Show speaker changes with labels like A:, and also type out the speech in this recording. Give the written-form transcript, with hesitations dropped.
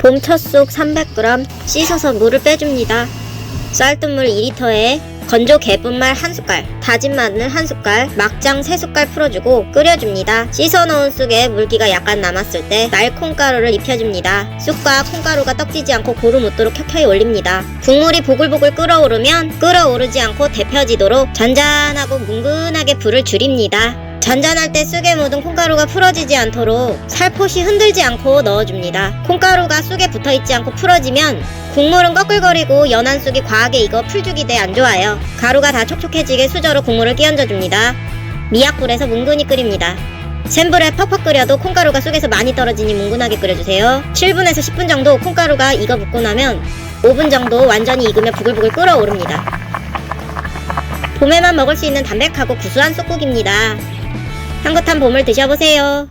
A: 봄철쑥 300g 씻어서 물을 빼줍니다. 쌀뜨물 2리터에 건조 개분말 1숟갈, 다진 마늘 1숟갈, 막장 3숟갈 풀어주고 끓여줍니다. 씻어놓은 쑥에 물기가 약간 남았을 때 날콩가루를 입혀줍니다. 쑥과 콩가루가 떡지지 않고 고루 묻도록 켜켜이 올립니다. 국물이 보글보글 끓어오르면 끓어오르지 않고 데펴지도록 잔잔하고 뭉근하게 불을 줄입니다. 잔잔할 때 쑥에 묻은 콩가루가 풀어지지 않도록 살포시 흔들지 않고 넣어줍니다. 콩가루가 쑥에 붙어있지 않고 풀어지면 국물은 꺼끌거리고 연한 쑥이 과하게 익어 풀죽이 돼 안좋아요. 가루가 다 촉촉해지게 수저로 국물을 끼얹어줍니다. 미약불에서 뭉근히 끓입니다. 센 불에 퍽퍽 끓여도 콩가루가 쑥에서 많이 떨어지니 뭉근하게 끓여주세요. 7분에서 10분 정도 콩가루가 익어붙고 나면 5분 정도 완전히 익으며 부글부글 끓어오릅니다. 봄에만 먹을 수 있는 담백하고 구수한 쑥국입니다. 향긋한 봄을 드셔보세요.